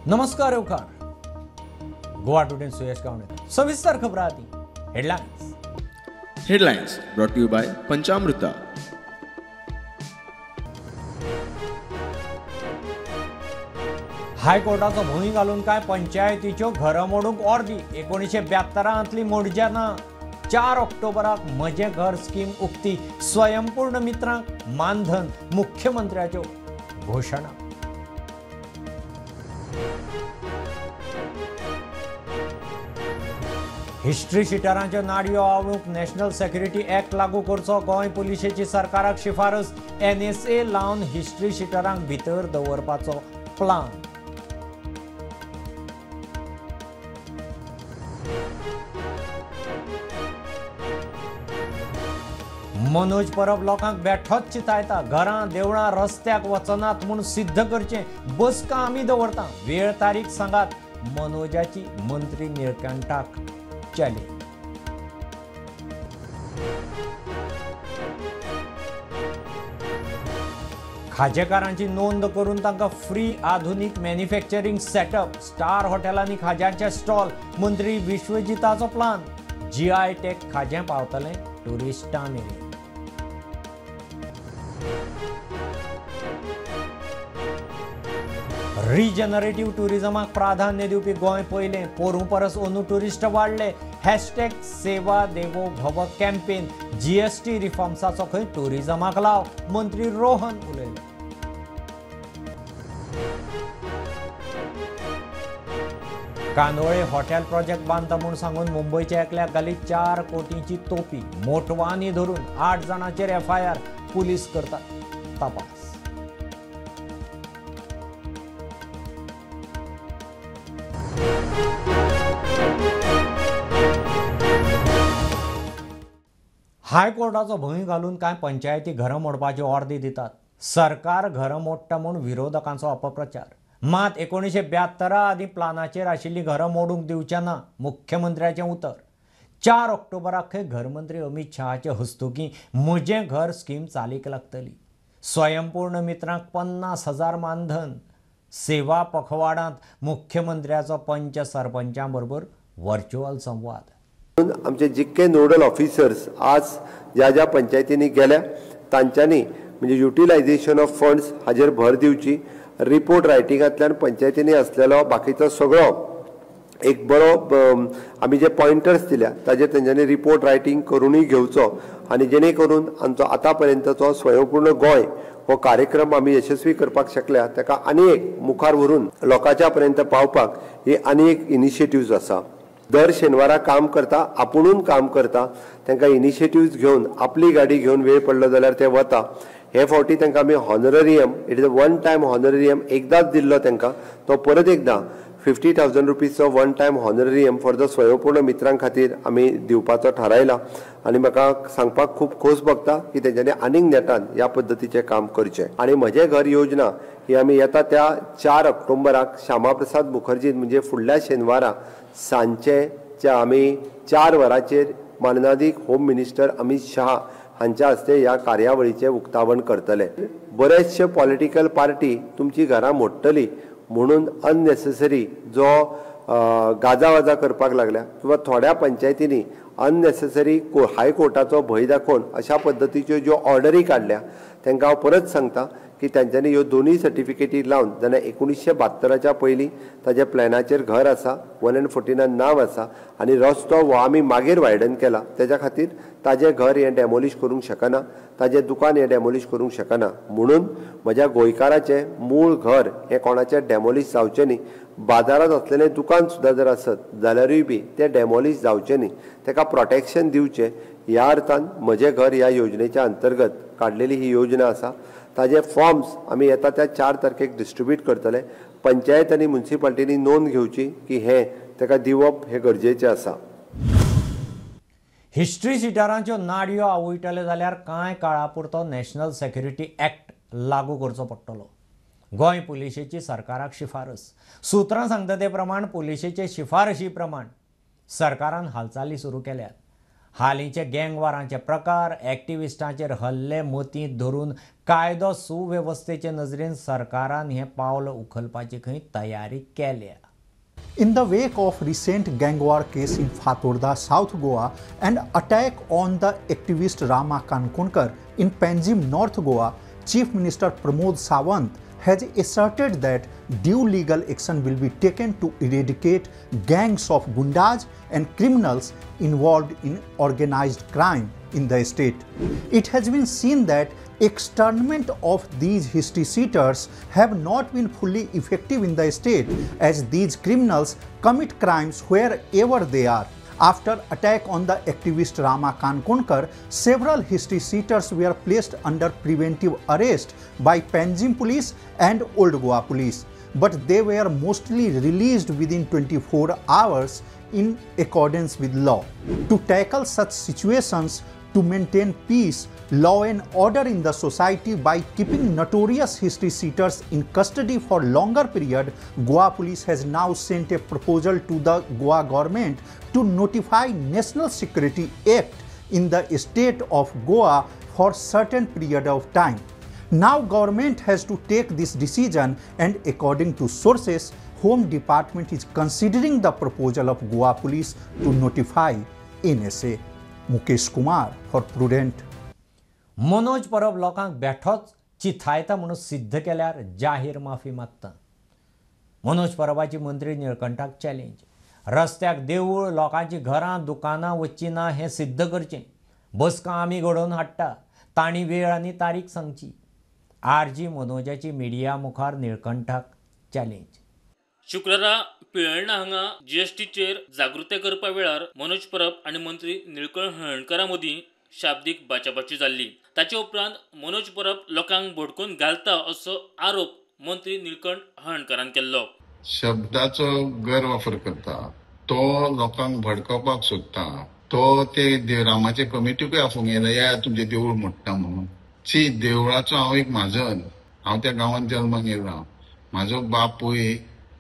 नमस्कार येवकार गोवा टुडे सुयश गावणे सविस्तर खबरां आदी हेडलाइन्स ब्रॉट यू बाय पंचामृता। हायकोर्टाचो भूंय घालून काय पंचायतीच्यो घरां मोडूंक ऑर्दी 1972 मोडच्या ना 4 ऑक्टोबराक म्हजे घर स्कीम उक्ती स्वयंपूर्ण मित्रांक मानधन मुख्यमंत्र्याच्यो घोषणा। हिस्ट्री शिटरांच्यो नाडयो आवळूंक नॅशनल सेक्युरिटी एक्ट लागू करचो गोंय पुलिशेची सरकाराक शिफारस। NSA लावन हिस्ट्री शिटरांक भितर दवरपाचो प्लान। मनोज परब लोकांक बेठोच चितायता, घरां देवळां रस्त्याक वचनात म्हूण सिद्ध करचें, बसका आमी दवरता, वेळ तारीख सांगात। मनोजाची मंत्री निळकंठाक चॅलेंज। खाजेकारांची नोंद करून तांकां फ्री आधुनीक मॅन्युफॅक्चरिंग सेटअप, स्टार हॉटेलांनी खाज्यांचे स्टॉल, मंत्री विश्वजिताचो प्लान। GI टॅग खाजें पावतलें टुरिस्टां मेरेन। रिजनरेटिव्ह टुरिजमाक प्राधान्य दिवपी गोंय पयलें, पोरूं परस अंदू टुरिस्ट वाडले। #सेवा देवो भव कॅम्पेन। GST रिफॉर्म्साचो खंय टुरिजमाक लाव, मंत्री रोहन उलयले। कांदोळे हॉटेल प्रोजेक्ट बांदता म्हूण सांगून मुंबयच्या एकल्याक घाली 4 कोटींची तोपी, मोटवानी धरून 8 जाणांचेर FIR, पुलीस करतात तपास। हायकोर्टाचो भूंय घालून काय पंचायती घरां मोडपाची ऑर्दी दितात। सरकार घरां मोडटा म्हूण विरोधकांचो अपप्रचार। मात 1972 आदी प्लानाचेर आशिल्लीं घरां मोडूंक दिवचे ना, मुख्यमंत्र्याचें उतर। 4 ऑक्टोबराक खंय घरमंत्री अमित शहाचे हस्तुकीं म्हजें घर स्कीम चालीक लागतली। स्वयंपूर्ण मित्रांक 50,000 मानधन। सेवा पखवाडांत मुख्यमंत्र्याचो पंच सरपंचां बरोबर व्हर्च्युअल संवाद। आमचे जितके नोडल ऑफिसर्स आज ज्या ज्या पंचायतींनी गेल्या तांच्यांनी म्हणजे युटिलायझेशन ऑफ फंड्स हाजेर भर दिवची। रिपोर्ट रायटिंगांतल्यान पंचायतींनी असलेलो बाकीचो सगळो एक बरो आमी जे पॉइंटर्स दिल्या ताजेर तेंच्यांनी रिपोर्ट रायटिंग करूनय घेवचो आनी जेणे करून आमचो आतां पर्यंतचो स्वयंपूर्ण गोंय हो कार्यक्रम आमी यशस्वी करपाक शकल्या ताका आनी एक मुखार व्हरून लोकांच्या पर्यंत पावपाक ही आनी एक इनिशिएटिव्ज आसा। दर शेनवारा काम करता, आपुणून काम करता, तांकां इनिशिएटिव्ज घेवन आपली गाडी घेवन वेळ पडलो जाल्यार ते वता। हे फावटी तांकां आमी honorarium, it is a one time honorarium एकदांच दिल्लो तांकां, तो परत एकदां 50,000 रुपीजचो one time honorarium for the Swayampurna मित्रां खातीर आमी दिवपाचो थारायला। आनी म्हाका सांगपाक खूब खोस भोगता की तेंच्यांनी आनीक नेटान ह्या पद्दतीचें काम करचें। आनी म्हजें घर योजना ही आमी येता त्या 4 ऑक्टोबराक श्यामा प्रसाद मुखर्जी म्हणजे फुडल्या शेनवारा सांजचे आमी 4 वरांचेर माननाधिक होम मिनिस्टर अमित शहा हांच्या हस्ते ह्या कार्यावळीचें उक्तावण करतले। बरेचशे पॉलिटिकल पार्टी तुमची घरां मोडटली म्हणून अननेसेसरी जो गाजावाजा करपाक लागल्या किंवा थोड्या पंचायतींनी अननेसेसरी हायकोर्टाचो भंय दाखोवन अशा पद्दतीच्यो ज्यो ऑर्डरी काडल्या तांकां हांव परत सांगता की तांच्यांनी ह्यो दोनूय सर्टिफिकेटी लावन जेन्ना 1972च्या पयलीं ताच्या प्लॅनाचेर घर आसा, 149 नांव आसा आनी रस्तो हो आमी मागीर वायडन केला, तेज्या खातीर ताजें घर हें डॅमोलिश करूंक शकना, ताजें दुकान हें डॅमोलिश करूंक शकना। म्हणून म्हज्या गोंयकाराचें मूळ घर हें कोणाचें डॅमोलिश जावचें न्ही। बाजारांत असलेलें दुकान सुद्दां जर आसत जाल्यारूय बी तें डॅमोलिश जावचें न्ही, ताका प्रोटेक्शन दिवचें ह्या अर्थान म्हजें घर ह्या योजनेच्या अंतर्गत काडलेली ही योजना आसा। ताजे फॉर्म्स आमी येता त्या 4 तारखेक डिस्ट्रिब्यूट करतले। पंचायत आनी म्युनिसिपालिटींनी नोंद घेवची की हें ताका दिवप हें गरजेचें आसा। हिस्ट्री शिटरांच्यो नाडयो आवयटले जाल्यार कांय काळा पुरतो नॅशनल सेक्युरिटी एक्ट लागू करचो पडटलो। गोंय पुलिशेची सरकाराक शिफारस। सुत्रां सांगता ते प्रमाण पुलिशेचे शिफारशी प्रमाण सरकारान हालचाली सुरू केल्यात। हालींचे गँगवारांचे प्रकार, एक्टिविस्टांचेर हल्ले मतींत धरून कायदो सुवेवस्थेचे नजरेन सरकारान हें पावल उखलपाची खंय तयारी केल्या. In the wake of recent gang war case in Fatorda, South Goa and attack on the activist Rama Kankonkar in Panjim, North Goa, Chief Minister Pramod Sawant has asserted that due legal action will be taken to eradicate gangs of gundas and criminals involved in organized crime in the state. It has been seen that externment of these history seekers have not been fully effective in the state, as these criminals commit crimes wherever they are. After attack on the activist Rama Kankonkar, several history seekers were placed under preventive arrest by Panjim police and Old Goa police, but they were mostly released within 24 hours in accordance with law. To tackle such situations, to maintain peace, law and order in the society by keeping notorious history seekers in custody for longer period, Goa Police has now sent a proposal to the Goa government to notify National Security Act in the state of Goa for certain period of time. Now government has to take this decision, and according to sources, Home Department is considering the proposal of Goa Police to notify NSA. Mukesh Kumar for Prudent. Manoj Parab लोकांक बेठोच चिथायता म्हणून सिद्ध केल्यार जाहीर माफी मागता. मनोज परबाची मंत्री निळकंठाक challenge. रस्त्याक देवूळ, लोकांची घरां दुकानां वच्ची ना हें सिद्ध करचें. बसका आमी घडोवन हाडटा, तांणी वेळ आनी तारीख सांगची. आरजी मनोजाची मिडिया मुखार निळकंठाक चॅलेंज. शुक्रारा पिळर्णा हांगा जीएसटीचेर जागृताय करपा वेळार मनोज परब आनी मंत्री निळकंठ हळर्णकारा मदीं शाब्दीक बाचाबाची जाल्ली. ताचे उपरांत मनोज परब लोकांक भडकून घालता असो आरोप मंत्री निळकंठ हळर्णकारान केल्लो. शब्दाचो गैरवापर करता, तो लोकांक भडकवपाक सोदता, तो ते रामाचे कमिटीकूय आफोंक येयला, या तुमचें देवूळ मोडटा म्हणून. ची देवळाचो हांव एक म्हाजन, हांव त्या गांवांत जल्माक येयला. म्हाजो बापूय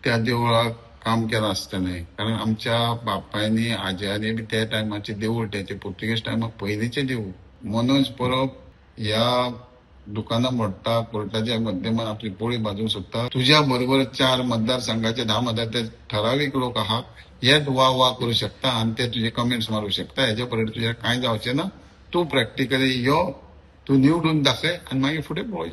त्या देवळाक काम केलां आसतलें, कारण आमच्या बापायनी आज्यानी बी त्या टायमाचे देवूळ ते पुर्तुगेज टायमाक पयलींचे देवूळ. मनोज परब ह्या दुकानां मोडटा, कोर्टाच्या माध्यमान आपली पोळी बाजूंक सोदता. तुज्या बरोबर 4 मतदारसंघाचे 10 मतदार ठरावीक लोक आहात, हेच वा करूं शकता आनी ते तुजे कमेंट्स मारूं शकता. हेजे परेड तुजे कांय जावचें ना. तूं प्रॅक्टिकली यो, तूं निवडून दाखय आनी मागीर फुडें पळय.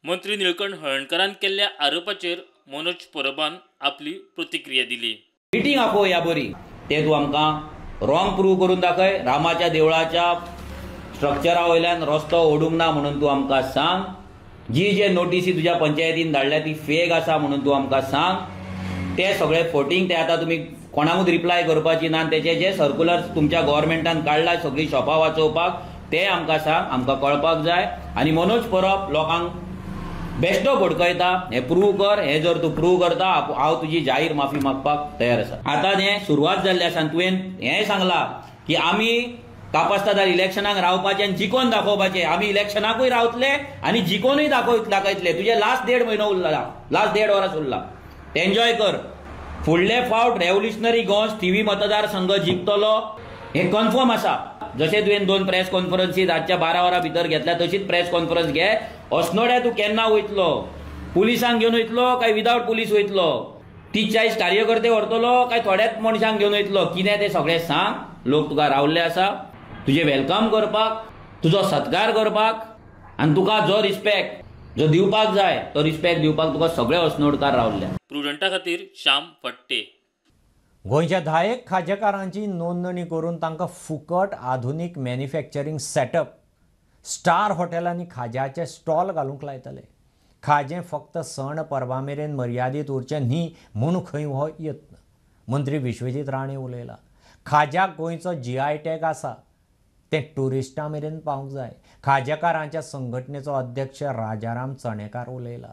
मंत्री निळकंठ हळर्णकारान केल्ल्या आरोपाचेर मनोज परबान आपली प्रतिक्रिया दिली. मिटींग आपोवया बरी, ते तूं आमकां रॉंग प्रूव करून दाखय. रामाच्या देवळाच्या स्ट्रक्चरा वयल्यान रस्तो ओडूंक ना म्हणून तूं आमकां सांग. जे नोटीसी तुज्या पंचायतीन धाडल्या ती फेक आसा म्हणून तूं आमकां सांग. ते सगळे फोटींग ते आतां तुमी कोणाकूच रिप्लाय करपाची ना. तेचे जे सर्क्युलर्स तुमच्या गव्हर्मेंटान काडला सगळी शॉपां वाचोवपाक, ते आमकां सांग, आमकां कळपाक जाय. आनी मनोज परब लोकांक बेश्टो भडकयता, हे प्रूव कर. हे जर तूं प्रूव करता, हांव तुजी जाहीर माफी मागपाक तयार आसा. आतां हें सुरवात जाल्ली आसा. तुवें हेंय सांगलां की आमी कापास्तादार इलेक्शनाक रावपाचें आनी जिखोवन दाखोवपाचें. आमी इलेक्शनाकूय रावतले आनी जिखोनूय दाखयतले. तुजे लास्ट 1.5 म्हयनो उरला, लास्ट 1.5 वरां उरला. एन्जॉय कर. फुडले फावट रेव्होल्युशनरी गोंस थिवी मतदारसंघ जिखतलो हें कन्फर्म आसा. जशें तुवें 2 प्रेस कॉन्फरन्सी रातच्या 12 वरां भितर घेतल्या, तशीच प्रेस कॉन्फरन्स घे. अस्नोड्या तूं केन्ना वयतलो? पुलिसांक घेवन वयतलो काय विदावट पुलीस वयतलो? 30-40 कार्यकर्ते व्हरतलो काय थोड्याच मनशांक घेवन वयतलो? कितें तें सगळें सांग. लोक तुका रावल्ले आसा तुजे वेलकम करपाक, तुजो सत्कार करपाक, आनी तुका जो रिस्पेक्ट जो दिवपाक जाय तो रिस्पेक्ट दिवपाक तुका सगळे अस्नोडकार रावल्ले. प्रुडंटा खातीर श्याम फडटे. गोंयच्या 10 खाजेकारांची नोंदणी करून तांकां फुकट आधुनीक मॅन्युफॅक्चरींग सेटअप स्टार हॉटेलांनी खाज्याचे स्टॉल घालूंक लायतले. खाजें फक्त सण परबां मेरेन मर्यादीत उरचें न्ही म्हूण खंय हो यत्न. मंत्री विश्वजीत राणे उलयला. खाज्याक गोंयचो GI टॅग आसा, तें टुरिस्टां मेरेन पावंक जाय. खाजेकारांच्या संघटनेचो अध्यक्ष राजाराम चणेकार उलयला.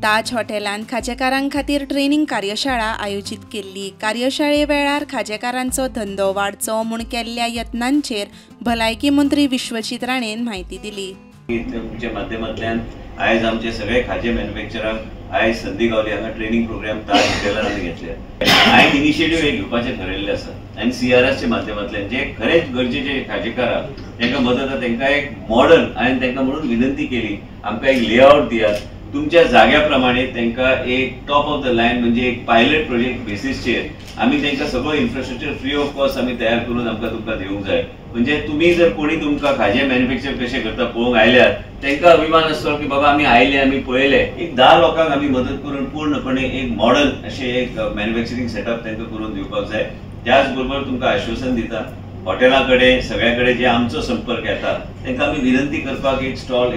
ताज हॉटेलान खाजेकारां खातीर ट्रेनिंग कार्यशाळा आयोजीत केल्ली. कार्यशाळे वेळार खाजेकारांचो धंदो वाडचो म्हूण केल्ल्या यत्नांचेर भलायकी मंत्री विश्वजीत राणेन म्हायती दिली. तुमच्या माध्यमांतल्यान आयज आमचे सगळे खाजे मॅन्युफॅक्चराक आयज संदी गावली हांगा ट्रेनिंग प्रोग्राम ताज हॉटेलार आमी घेतले. हांवें इनिशिएटीव एक घेवपाचें ठरयल्लें आसा आनी CRSच्या माध्यमांतल्यान जे खरेंच गरजेचे खाजेकार तांकां मदत आसा तांकां एक मॉडर्न हांवें तांकां म्हणून विनंती केली आमकां एक लेआउट दियात तुमच्या जाग्या प्रमाणे तांकां एक टॉप ऑफ द लायन म्हणजे एक पायलट प्रोजेक्ट बेसिसचेर आमी तांकां सगळो इन्फ्रास्ट्रक्चर फ्री ऑफ कॉस्ट आमी तयार करून आमकां तुमकां दिवंक जाय. म्हणजे तुम्ही जर कोणी तुमकां खाजें मॅन्युफॅक्चर कशें करता पळोवंक आयल्यार तांकां अभिमान आसतो की बाबा आमी आयले आमी पळयले. एक 10 लोकांक आमी मदत करून पूर्णपणे एक मॉडर्न अशें एक मॅन्युफॅक्चरिंग सेटअप तांकां करून दिवपाक जाय. त्याच बरोबर तुमकां आश्वासन दिता हॉटेला कडेन सगळ्या कडेन जे आमचो संपर्क येता तांकां आमी विनंती करपाक एक स्टॉल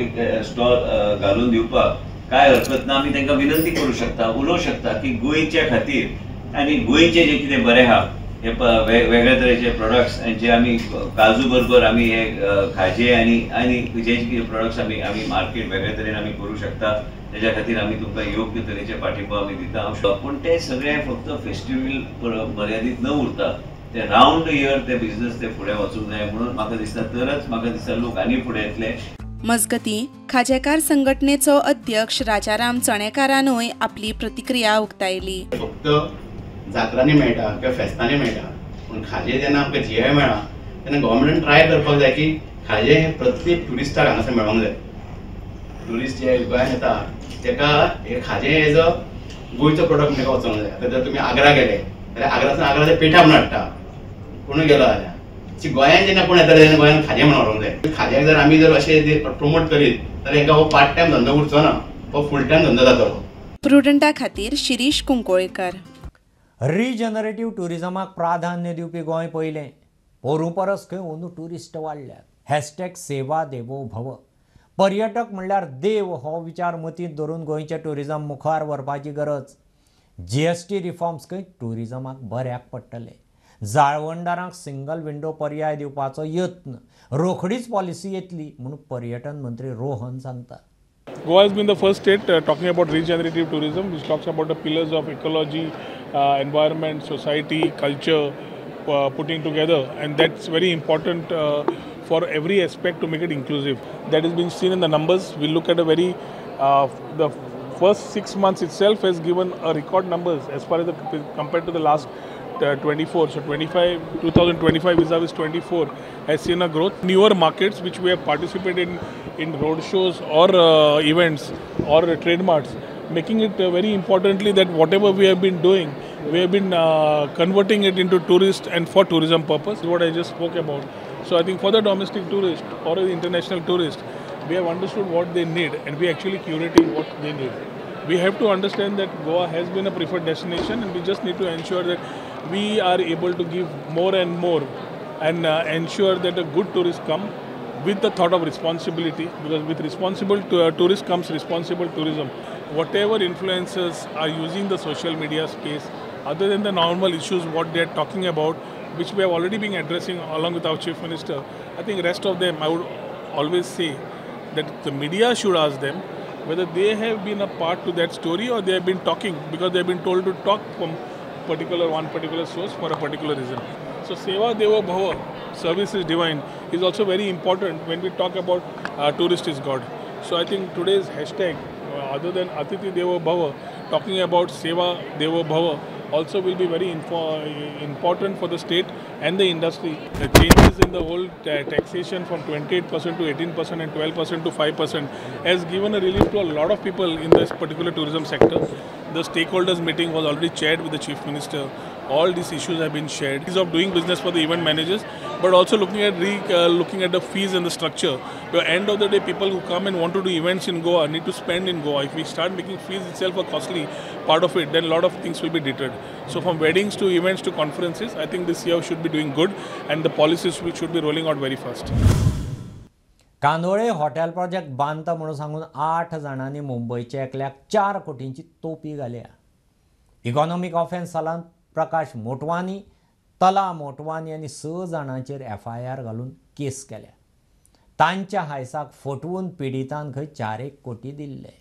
घालून दिवपाक काय हरकत ना. आमी तांकां विनंती करूं शकता उलोवं शकता की गोंयच्या खातीर आनी गोंयचे जे कितें बरें आहा हे वेगळ्या तरेचे प्रोडक्ट्स जे आमी काजू बरोबर आमी हे खाजे आनी जे कितें प्रोडक्ट्स आमी मार्केट वेगळ्या तरेन आमी करूं शकता त्याच्या खातीर आमी तुमकां योग्य तरेचे पाठिंबो आमी दिता. पूण ते सगळे फक्त फेस्टिवल मर्यादीत न उरता ते रावंड इयर ते बिझनेस ते फुडें वचूंक जाय म्हणून म्हाका दिसता तरच म्हाका दिसता लोक आनी फुडें येतले. मजगतीं खाजेकार संघटनेचो अध्यक्ष राजाराम चणेकारानूय आपली प्रतिक्रिया उक्तायली. फक्त जात्रांनी मेळटा किंवा फेस्तांनी मेळटा पूण खाजें जेन्ना आमकां GI मेळ्ळा तेन्ना गव्हर्मेंटान ट्राय करपाक जाय की खाजें हें प्रत्येक ट्युरिस्टाक हांगासर मेळोंक जाय. ट्युरिस्ट जे गोंयांत येता तेका हे खाजें एज अ गोंयचो प्रोडक्ट ताका वचोंक जाय. आतां जर तुमी आग्रा गेले जाल्यार आग्रासून आग्रा ते पेठा म्हणून हाडटा कोण गेलो जाल्यार गोंयांत जेन्ना कोण येता तेन्ना गोंयांत खाजें म्हणून व्हरोंक जाय. खाज्याक जर आमी जर अशें प्रमोट करीत जाल्यार हांकां हो पार्ट टायम धंदो उरचो ना हो फूल टायम धंदो जातलो. प्रुडंटा खातीर शिरीश कुंकोळेकर. रिजनरेटीव टुरिजमाक प्राधान्य दिवपी गोंय पयलें. पोरूं परस खंय अंदू ट्युरिस्ट वाडल्यात. #सेवा देवो भव. पर्यटक म्हणल्यार देव हो विचार मतींत धरून गोंयचें ट्युरिजम मुखार व्हरपाची गरज. GST रिफॉर्म्स खंय ट्युरिजमाक बऱ्याक पडटले. जाळवणदारांक सिंगल विंडो पर्याय दिवपाचो यत्न. रोखडीच पॉलिसी येतली म्हणून पर्यटन मंत्री रोहन सांगता. Goa has been the first state talking about regenerative tourism, which talks about the pillars of ecology, environment, society, culture, putting together, and that's very important for every aspect to make it inclusive. That has been seen in the numbers. We look at a very the first 6 months itself has given a record numbers as far as compared to the last 24. So 2025 vis-a-vis 24 has seen a growth. Newer markets which we have participated in road shows or events or trade marts, making it very importantly that whatever we have been doing, we have been converting it into tourist and for tourism purpose, what I just spoke about. So I think for the domestic tourist or the international tourist, we have understood what they need and we actually curating what they need. We have to understand that Goa has been a preferred destination and we just need to ensure that we are able to give more and more and ensure that a good tourist come with the thought of responsibility, because with responsible tourist comes responsible tourism. Whatever influencers are using the social media space, other than the normal issues what they are talking about, which we have already been addressing along with our Chief Minister, I think rest of them I would always say that the media should ask them whether they have been a part to that story or they have been talking because they have been told to talk from one particular source for a particular reason. So Seva Devo Bhava, service is divine, is also very important when we talk about tourist is God. So I think today's hashtag, other than Atiti Devo Bhava, talking about Seva Devo Bhava also will be very important for the state and the industry. The changes in the whole taxation from 28% to 18% and 12% to 5% has given a relief to a lot of people in this particular tourism sector. The stakeholders meeting was already chaired with the Chief Minister. All these issues have been shared. Ease of doing business for the event managers, but also looking at the fees and the structure. At the end of the day, people who come and want to do events in Goa need to spend in Goa. If we start making fees itself a costly part of it, then a lot of things will be deterred. So from weddings to events to conferences, I think this year should be doing good and the policies should be rolling out very fast. Candolim hotel project बांदता म्हणून सांगून 8 जाणांनी मुंबईच्या एकल्याक 4 कोटींची तोपी घाल्या. Economic offence सालांत प्रकाश मोटवानी, तला मोटवानी आनी 6 जाणांचेर FIR घालून केस केल्या. तांच्या हायसाक फटवून पिडितान खंय 4 कोटी दिल्ले.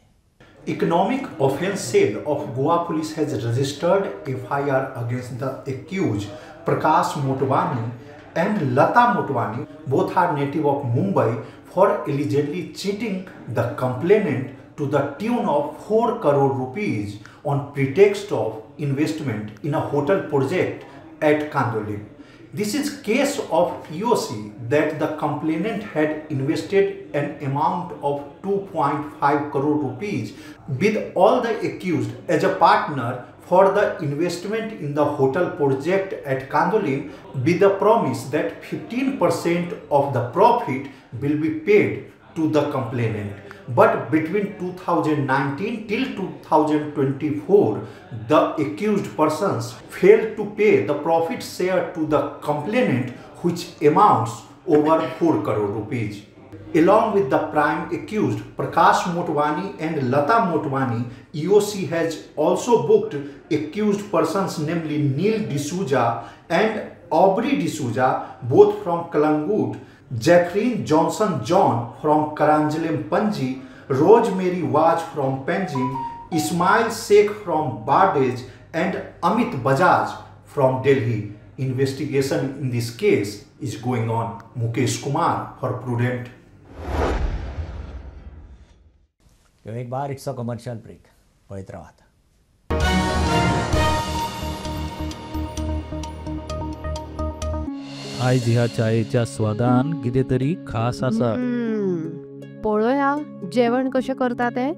Economic Offence Cell of Goa Police has registered FIR against the accused Prakash Motwani and Lata Motwani. Both are native of Mumbai for allegedly cheating the complainant to the tune of 4 crore rupees on pretext of investment in a hotel project at Kandolin. This is case of EOC that the complainant had invested an amount of 2.5 crore rupees with all the accused as a partner for the investment in the hotel project at Kandolin with the promise that 15% of the profit will be paid to the complainant. But between 2019 till 2024, the accused persons failed to pay the profit share to the complainant, which amounts over 4 crore rupees. Along with the prime accused Prakash Motwani and Lata Motwani, EOC has also booked accused persons namely Neil D'Souza and Aubrey D'Souza, both from Kalangut, Jacqueline Johnson John from Karanjalem Panji, Rosemary Waj from Panjim, Ismail Sheikh from Bardej and Amit Bajaj from Delhi. Investigation in this case is going on. Mukesh Kumar for Prudent. एक बारीकसो commercial break पळयत रावात. आयज ह्या चायेच्या स्वादान कितें तरी खास आसा. पळोवया जेवण कशें करता ते.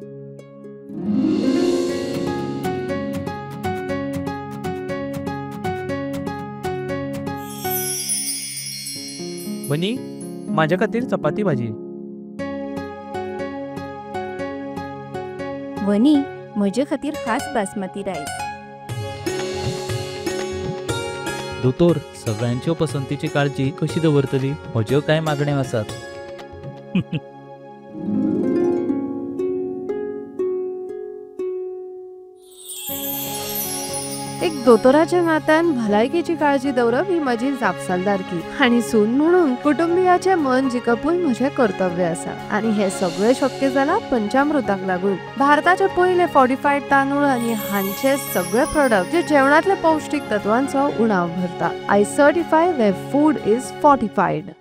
बनी माझ्या खातीर चपाती भाजी. वनी म्हजे खातीर खास बासमती रायस. दोतोर सगळ्यांच्यो पसंतीची काळजी कशी दवरतली? म्हज्यो कांय मागण्यो आसात. एक दोतोराच्या नात्यान भलायकेची काळजी दवरप ही माझी जापसालदारकी आणि सून म्हणून कुटुंबियाचे मन जिखपून म्हजे कर्तव्य आसा. आणि हे सगळे शक्य जाला पंचामृताक लागून. भारताचे पहिले फॉर्टिफाईड तांदूळ आणि हांचे सगळे प्रोडक्ट जे जेवणातले पौष्टिक तत्वांचो उणाव भरता. I certify where food is fortified.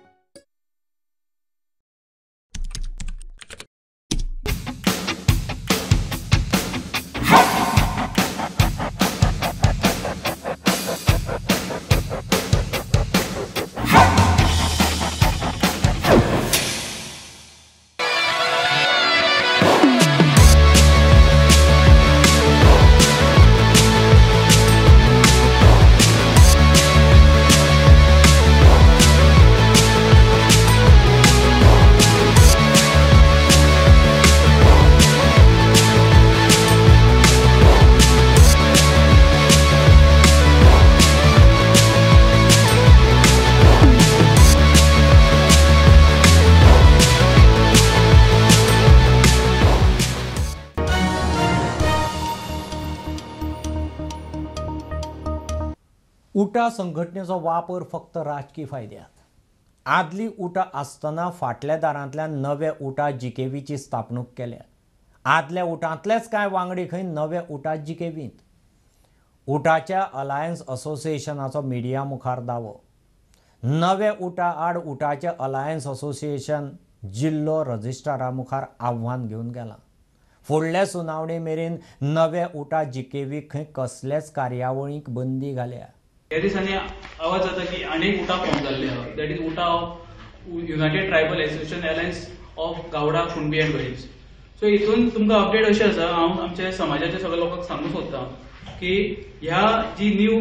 उटा संघटनेचो वापर फक्त राजकीय फायद्यात. आदली उटा आसतना फाटल्या दारांतल्यान नवे उटा जिकेवीची स्थापणूक केल्या. आदल्या उटांतलेच कांय वांगडी खंय नवे उटा जिकेवींत. उटाच्या अलायन्स असोसिएशनाचो मिडिया मुखार दावो. नवे उटा आड उटाचे अलायन्स असोसिएशन जिल्लो रजिस्ट्रारा मुखार आव्हान घेवन गेलां. फुडले सुनावणे मेरेन नवे उटा जिकेवीक खंय कसलेच कार्यावळीक बंदी घाल्या. ह्या दिसांनी आवाज जाता की अनेक उटा फॉर्म जाल्ले आहा. दॅट इज उटा of United tribal association alliance of गावडा कुणबी एंड वरीज. सो हितून तुमकां अपडेट अशें आसा, हांव आमच्या समाजाच्या सगळ्या लोकांक सांगूंक सोदतां की ह्या जी न्यू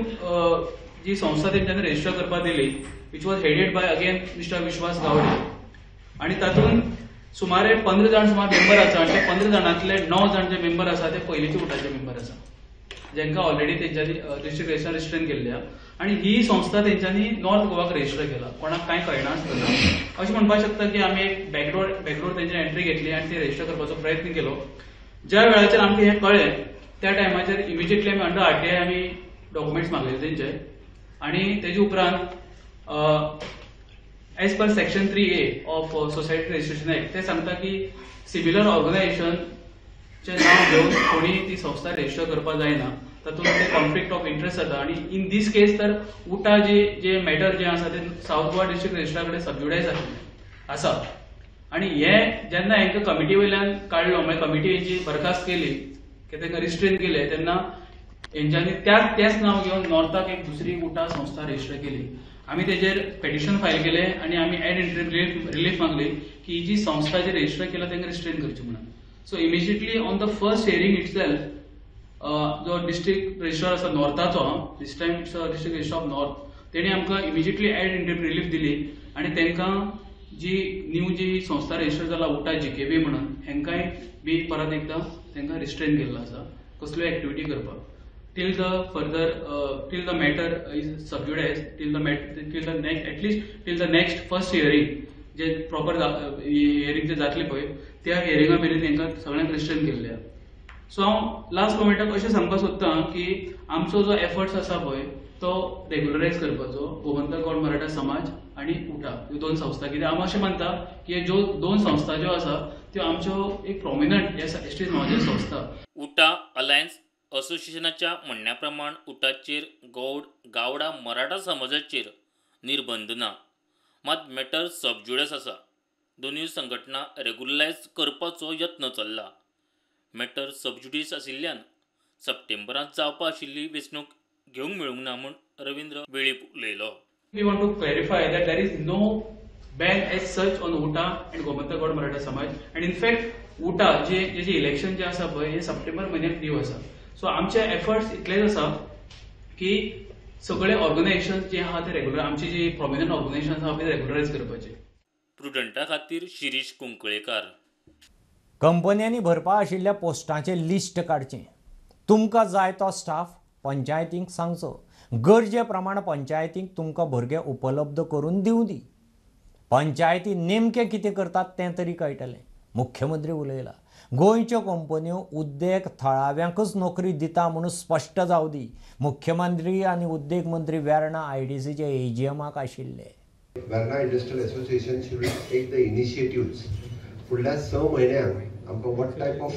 जी संस्था तेंच्यांनी रजिस्टर करपाक दिली, which was headed by again mister Vishwas Gawde, आणि तातूंत सुमारे 15 जाण सुमार मेंबर आसा. आणि त्या 15 जाणांतले 9 जाण जे मेंबर आसा ते पयलींचे उटाचे मेंबर आसा, जेंकां ऑलरेडी तेंच्यांनी डिस्ट्रिक्ट रजिस्ट्रेशन केल्ल्या. आणि ही संस्था तेंच्यांनी नॉर्थ गोवाक रजिस्टर केला, कोणाक कांय कळनासतना. अशें म्हणपाक शकता की आमी एक बॅकडोर तेंची एंट्री घेतली आणि ते रजिस्टर करपाचो प्रयत्न केलो. ज्या वेळाचेर आमकां हें कळ्ळें त्या टायमाचेर इमिजिएटली आमी अंडर आरटीआय आमी डॉक्युमेंट्स मागले तेंचे. आणि तेजे उपरांत as per section 3A of society registration act ते सांगता की सिमिलर ऑर्गनायझेशनचे नांव घेवन कोणी ती संस्था रजिस्टर करपाक जायना. तातूंत ते कॉन्फ्लिक्ट ऑफ इंटरेस्ट जाता. आणि इन दीस केस तर उटा जे मॅटर जे आसा ते साऊथ गोवा डिस्ट्रिक्ट रजिस्ट्रा कडेन सबज्युडायज आसा. आणि हे जेन्ना हांकां कमिटी वयल्यान काडलो म्हणजे कमिटी हेची बरखास्त केली की तांकां रिस्ट्रेन केले तेन्ना हेंच्यांनी तेच नांव घेवन नॉर्थाक एक दुसरी उटा संस्था रजिस्टर केली. आमी तेजेर पेटिशन फायल केले आणि आमी एड इंटरीम रिलीफ मागली की ही जी संस्था जी रजिस्टर केला तांकां रिस्ट्रेन करची म्हणून. So immediately on the first hearing itself जो डिस्ट्रिक्ट रजिस्ट्रार आसा नॉर्थाचो, this time it's district registrar of north, तेणी आमकां इमिजिएटली एड इंटरीम रिलीफ दिली आणि तांकां जी न्यू जी संस्था रजिस्टर जाला उटा GKB म्हणून हेंकांय बी परत एकदां तांकां रिस्ट्रेन केल्लो आसा कसल्यो एक्टिविटी करपाक. till the matter is sub judice, at least till the next first hearing जे प्रॉपर हियरिंग जे जातले पळय त्या हियरिंगा मेरेन तांकां सगळ्यांक रिस्ट्रेन केल्ले. सो हांव लास्ट मोमेंटाक अशें सांगपाक सोदतां की आमचो जो एफर्ट्स आसा पळय तो रेग्युलरायज करपाचो गोमंतक गौड मराठा समाज आणि उटा ह्यो दोन संस्था. कित्याक हांव अशें मानता की ज्यो दोन संस्था ज्यो आसा त्यो आमच्यो एक प्रॉमिनंट एसटी समाजाच्यो संस्था. उटा अलायन्स असोसिएशनाच्या म्हणण्याप्रमाण उटाचेर गावडा मराठा समाजाचेर निर्बंध ना, मात मॅटर सबज्युडिस आसा. दोनूय संघटना रेग्युलरायज करपाचो यत्न चल्ला. मॅटर सबज्युडिस आशिल्ल्यान सप्टेंबरांत जावपा आशिल्ली वेंचणूक घेवंक मेळूंक ना म्हूण रवींद्र वेळीप उलयलो. We want to clarify that there is no ban as such on UTA and Gomantak Gaud Maratha समाज. And in fact UTA जे इलेक्शन जे आसा पळय हे सप्टेंबर म्हयन्याक ड्यू आसा. सो आमचे एफर्ट्स इतलेच आसा की सगळे ऑर्गनायझेशन जे आहा ते रेग्युलर आमची जी प्रॉमिनंट ऑर्गनायझेशन आहा ते रेग्युलरायज करपाचे. प्रुडंटा खातीर शिरीष कुंकळेकार. कंपन्यांनी भरपा आशिल्ल्या पोस्टांचें लिस्ट काडचें. तुमकां जाय तो स्टाफ पंचायतींक सांगचो. गरजे प्रमाण पंचायतींक तुमकां भुरगे उपलब्ध करून दिवं दी. पंचायती नेमकें कितें करतात तें तरी कळटलें. मुख्यमंत्री उलयला. गोंयच्यो कंपन्यो उद्देग थळाव्यांकच नोकरी दिता म्हणून स्पश्ट जावं दी. मुख्यमंत्री आनी उद्देग मंत्री वेर्णा IDCचे AGMाक आशिल्ले. Verna industrial association should take the initiatives. फुडल्या 6 म्हयन्यांक आमकां what type of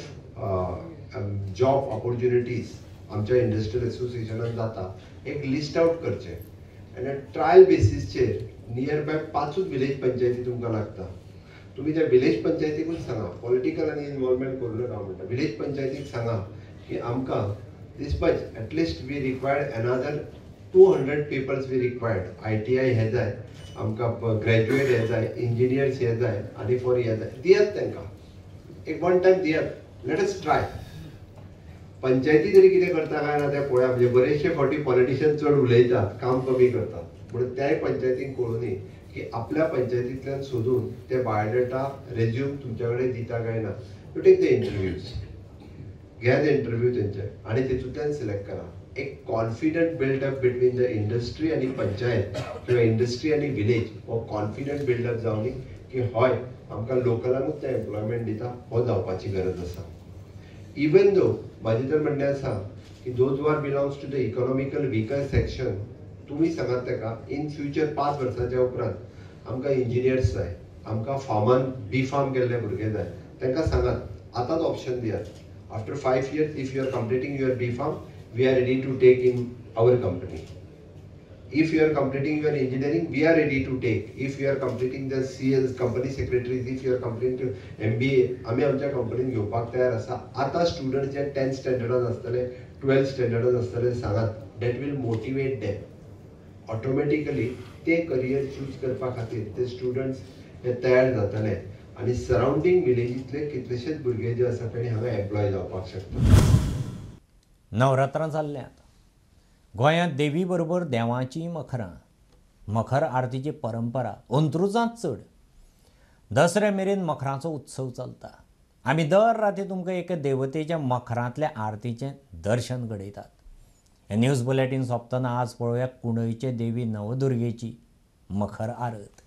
job opportunities आमच्या इंडस्ट्रियल एसोसिएशनान जाता एक लिस्ट आउट करचें आनी ट्रायल बेसिसचेर नियर बाय 5 विलेज पंचायती तुमकां लागता. तुम्ही त्या विलेज पंचायतीकूच सांगा, पॉलिटिकल आनी इन्वॉल्वमेंट करूं नका म्हणटा. विलेज पंचायतीक सांगा की आमकां this much at least we required another 200 peoples we required. ITI हे जाय, आमकां ग्रॅज्युएट हे जाय, इंजिनियर्स हे जाय आनी फॉर हे जाय. दियात तांकां एक वन टायम दियात. Let us try. पंचायती तरी कितें करता काय ना तें पळया. म्हणजे बरेचशे फावटी पॉलिटिशियन चड उलयतात, काम कमी करतात. म्हणून त्याय पंचायतीक कळुनी की आपल्या पंचायतींतल्यान सोदून ते बायोडेटा रेज्यूम तुमच्या कडेन दिता काय ना. यू टेक द इंटरव्यूज, घ्या द इंटरव्यू तेंचे आनी तितूंतल्यान सिलेक्ट करा. एक confident buildup between the industry आनी पंचायत किंवा इंडस्ट्री आनी विलेज हो कॉन्फिडंट बिल्डअप जावनी की हय आमकां लोकलांकूच ते एम्प्लॉयमेंट दिता हो जावपाची गरज आसा. इवन दो म्हाजें तर म्हणणें आसा की those were belongs to the economical weaker section तुम्ही सांगात ताका इन फ्युचर 5 वर्सांच्या उपरांत आमकां इंजिनियर्स जाय, आमकां फार्मान B.Farm केल्ले भुरगे जाय, तांकां सांगात आतांच ऑप्शन दियात. After 5 years if you are completing your B.Farm we are ready to take in our company. If you are completing your engineering we are ready to take. If you are completing the CL company secretaries, if you are completing MBA आमी आमच्या कंपनीन घेवपाक तयार आसा. आतां student जे 10th स्टँडर्डान आसतले 12th स्टँडर्डान आसतले सांगात. That will motivate them. Automatically ते करियर चूज करपा खातीर ते स्टुडंट्स हे तयार जातले आनी सरावंडींग विलेजींतले कितलेशेच भुरगे जे आसा ताणी हांगा एम्प्लॉय जावपाक शकता. नवरात्रां जाल्ल्यांत. गोंयांत देवी बरोबर देवांची मखरां. मखर आरतीची परंपरा अंत्रुजांत चड. दसरे मेरेन मखरांचो उत्सव चलता. आमी दर राती तुमकां एका देवतेच्या मखरांतल्या आरतीचें दर्शन घडयतात. हे न्यूज बुलेटिन सोंपतना आज पळोवया कुंडयचे देवी नवदुर्गेची मखर आरत.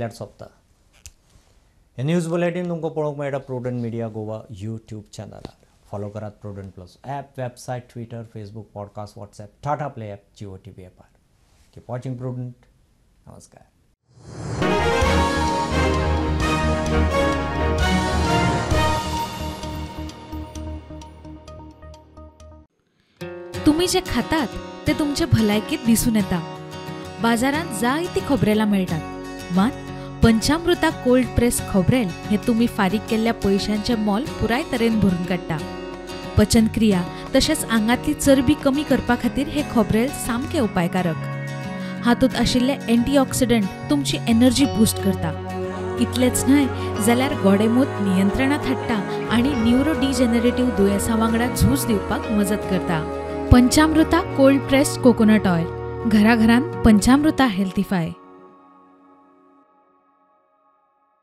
इतल्यार सोंपता. हे न्यूज बुलेटीन तुमकां पळोवंक मेळटा प्रुडंट मिडिया गोवा यूट्यूब चॅनलार. फॉलो करात Prudent plus app, website, Twitter, Facebook, podcast, WhatsApp, Tata Play app, Jio TV ॲपार. Keep watching Prudent. नमस्कार. तुम्ही जे खातात ते तुमच्या भलायकीत दिसून येता. बाजारात जायती खोबरेलां मेळटात, मात पंचामृता कोल्ड प्रेस खोबरेल हे तुम्ही फारीक केल्ल्या पैशांचे मोल पुराय तरेन भरून काडटा. पचनक्रिया तशेंच आंगातली चरबी कमी करपा खातीर हे खोबरेल सामके उपायकारक. हातूंत आशिल्ले एंटीऑक्सिडंट तुमची एनर्जी बूस्ट करता. इतलेंच न्हय जाल्यार गोडेमूत नियंत्रणात हाडटा आनी न्यूरोडिजेनरेटिव्ह दुयेंसां वांगडा झूज दिवपाक मजत करता. पंचामृता कोल्ड प्रेस्ड कोकोनट ऑयल. घरा घरान पंचामृता हेल्थीफाय.